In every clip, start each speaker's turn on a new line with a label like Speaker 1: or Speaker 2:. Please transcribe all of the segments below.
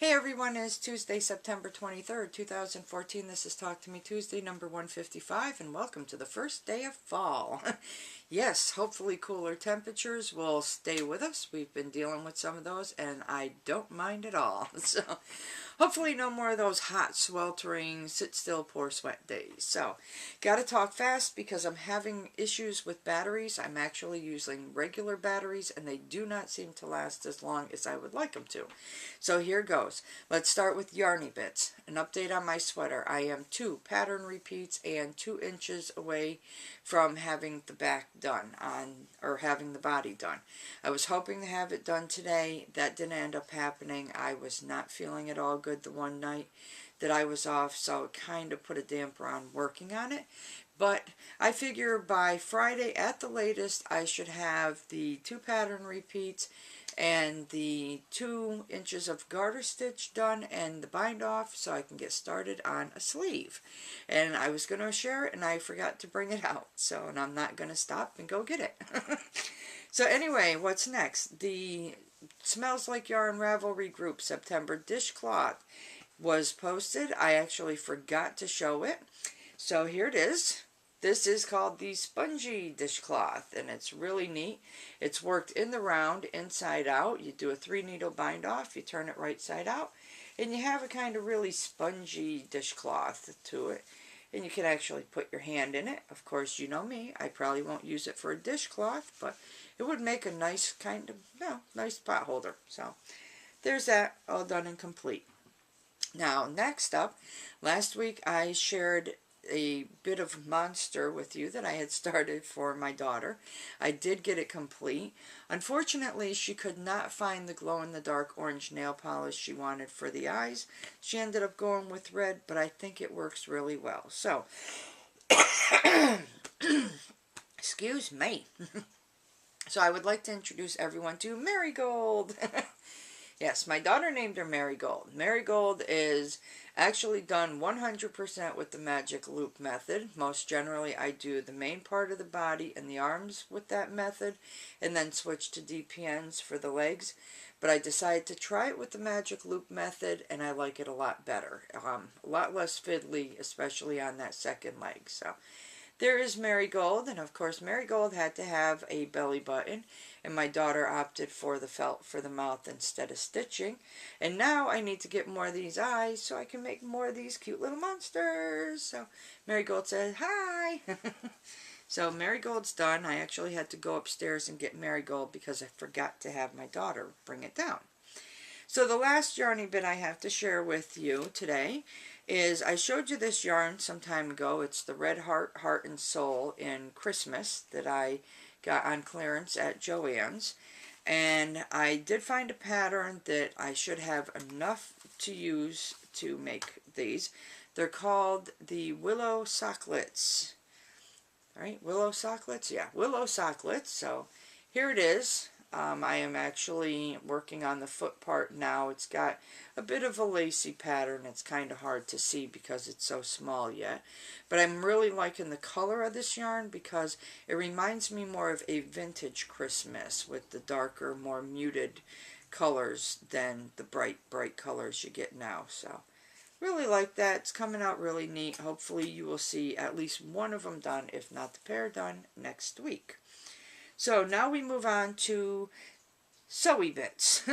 Speaker 1: Hey everyone, it's Tuesday, September 23rd, 2014. This is Talk to Me Tuesday, number 155, and welcome to the first day of fall. Yes, hopefully cooler temperatures will stay with us. We've been dealing with some of those, and I don't mind at all. So, hopefully no more of those hot, sweltering, sit still, pour sweat days. So, gotta talk fast because I'm having issues with batteries. I'm actually using regular batteries, and they do not seem to last as long as I would like them to. So here goes. Let's start with yarny bits. An update on my sweater. I am 2 pattern repeats and 2 inches away from having the back done or having the body done. I was hoping to have it done today. That didn't end up happening. I was not feeling at all good the one night that I was off, so it kind of put a damper on working on it. But I figure by Friday at the latest I should have the 2 pattern repeats and the 2 inches of garter stitch done and the bind off so I can get started on a sleeve. And I was going to share it and I forgot to bring it out, so and I'm not going to stop and go get it. So anyway, what's next? The Smells Like Yarn Ravelry Group September dishcloth was posted. I actually forgot to show it, so here it is. This is called the Spongy Dishcloth, and it's really neat. It's worked in the round, inside out. You do a 3-needle bind off, you turn it right side out, and you have a kind of really spongy dishcloth to it. And you can actually put your hand in it. Of course, you know me, I probably won't use it for a dishcloth, but it would make a nice kind of, nice pot holder. So, there's that, all done and complete. Now, next up, last week I shared a bit of monster with you that I had started for my daughter. I did get it complete. Unfortunately, she could not find the glow-in-the-dark orange nail polish she wanted for the eyes. She ended up going with red, but I think it works really well. So, excuse me. So I would like to introduce everyone to Marigold. Yes, my daughter named her Marigold. Marigold is actually done 100% with the magic loop method. Most generally, I do the main part of the body and the arms with that method, and then switch to DPNs for the legs. But I decided to try it with the magic loop method, and I like it a lot better. A lot less fiddly, especially on that second leg. So there is Marigold, and of course Marigold had to have a belly button, and my daughter opted for the felt for the mouth instead of stitching. And now I need to get more of these eyes so I can make more of these cute little monsters. So Marigold said, hi! So Marigold's done. I actually had to go upstairs and get Marigold because I forgot to have my daughter bring it down. So the last yarny bit I have to share with you today is I showed you this yarn some time ago. It's the Red Heart, Heart and Soul in Christmas that I got on clearance at Joann's. And I did find a pattern that I should have enough to use to make these. They're called the Willow Socklets. Alright, Willow Socklets? Yeah, Willow Socklets. So here it is. I am actually working on the foot part now. It's got a bit of a lacy pattern. It's kind of hard to see because it's so small yet. But I'm really liking the color of this yarn because it reminds me more of a vintage Christmas with the darker, more muted colors than the bright colors you get now. So, really like that. It's coming out really neat. Hopefully you will see at least one of them done, if not the pair done, next week. So now we move on to sewy bits.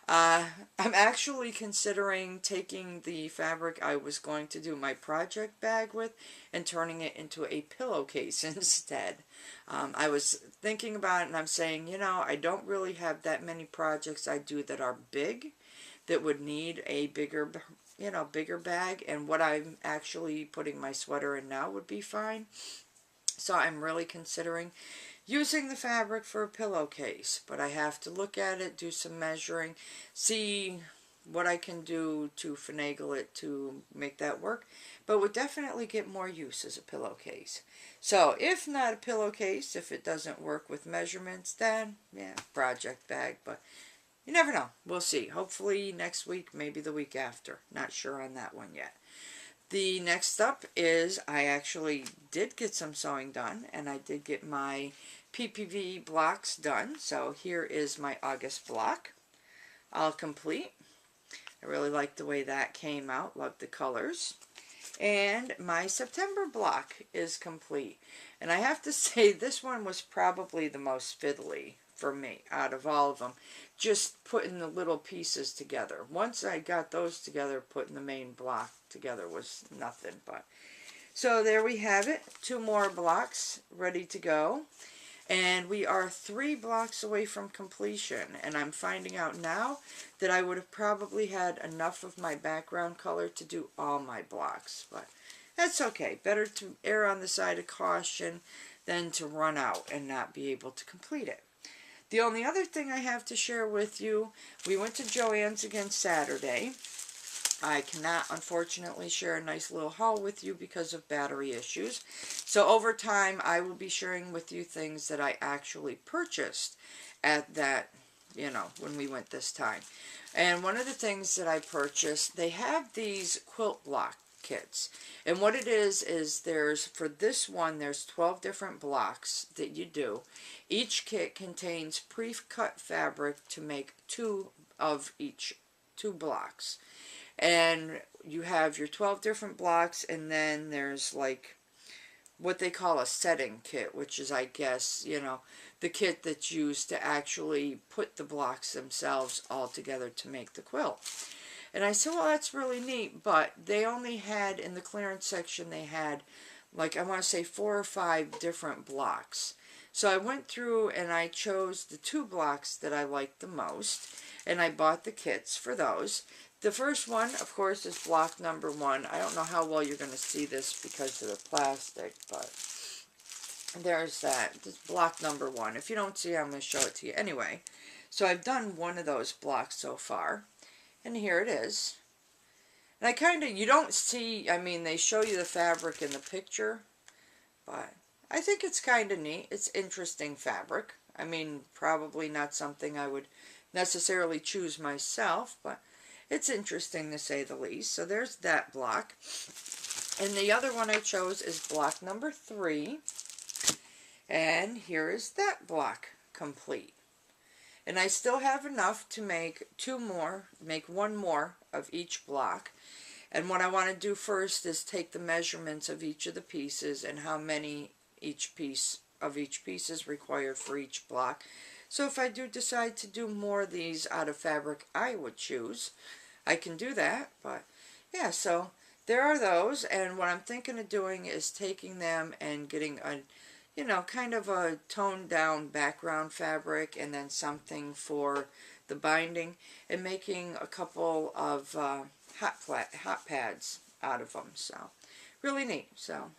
Speaker 1: I'm actually considering taking the fabric I was going to do my project bag with and turning it into a pillowcase instead. I was thinking about it and I'm saying, I don't really have that many projects I do that are big, that would need a bigger bag, and what I'm actually putting my sweater in now would be fine. So I'm really considering using the fabric for a pillowcase, but I have to look at it, do some measuring, see what I can do to finagle it to make that work, but would definitely get more use as a pillowcase. So if not a pillowcase, if it doesn't work with measurements, then yeah, project bag, but you never know. We'll see. Hopefully next week, maybe the week after. Not sure on that one yet. The next up is I actually did get some sewing done, and I did get my PPV blocks done. So here is my August block, all complete. I really like the way that came out. Love the colors. And my September block is complete. And I have to say, this one was probably the most fiddly for me out of all of them. Just putting the little pieces together. Once I got those together, putting the main block together was nothing. But so there we have it. 2 more blocks ready to go. And we are 3 blocks away from completion. And I'm finding out now that I would have probably had enough of my background color to do all my blocks. But that's okay. Better to err on the side of caution than to run out and not be able to complete it. The only other thing I have to share with you, we went to Joann's again Saturday. I cannot, unfortunately, share a nice little haul with you because of battery issues. So over time, I will be sharing with you things that I actually purchased at that, when we went this time. And one of the things that I purchased, they have these quilt block kits. And what it is for this one, there's 12 different blocks that you do. Each kit contains pre-cut fabric to make 2 blocks. And you have your 12 different blocks, and then there's like what they call a setting kit, which is, I guess, the kit that's used to actually put the blocks themselves all together to make the quilt. And I said, well, that's really neat, but they only had, in the clearance section, they had, like, I want to say 4 or 5 different blocks. So I went through and I chose the 2 blocks that I liked the most, and I bought the kits for those. The first one, of course, is block number 1. I don't know how well you're going to see this because of the plastic, but there's that. This block number 1. If you don't see it, I'm going to show it to you. Anyway, so I've done one of those blocks so far. And here it is. And you don't see, they show you the fabric in the picture, but I think it's kind of neat. It's interesting fabric. Probably not something I would necessarily choose myself, but it's interesting to say the least. So there's that block. And the other one I chose is block number 3. And here is that block complete. And I still have enough to make 1 more of each block. And what I want to do first is take the measurements of each of the pieces and how many each piece is required for each block. So if I do decide to do more of these out of fabric I would choose, I can do that. But yeah, so there are those. And what I'm thinking of doing is taking them and getting a kind of a toned down background fabric and then something for the binding and making a couple of hot pads out of them. So really neat. So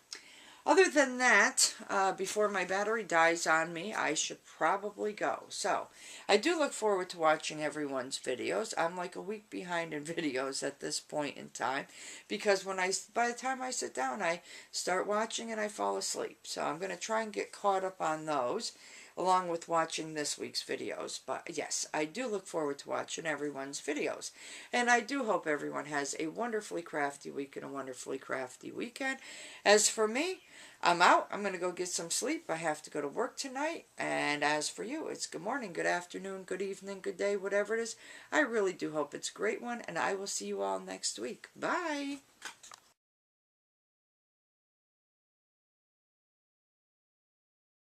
Speaker 1: other than that, before my battery dies on me, I should probably go. So I do look forward to watching everyone's videos. I'm like a week behind in videos at this point in time because by the time I sit down, I start watching and I fall asleep. So I'm going to try and get caught up on those along with watching this week's videos. But yes, I do look forward to watching everyone's videos. And I do hope everyone has a wonderfully crafty week and a wonderfully crafty weekend. As for me, I'm out. I'm going to go get some sleep. I have to go to work tonight. And as for you, it's good morning, good afternoon, good evening, good day, whatever it is. I really do hope it's a great one. And I will see you all next week. Bye.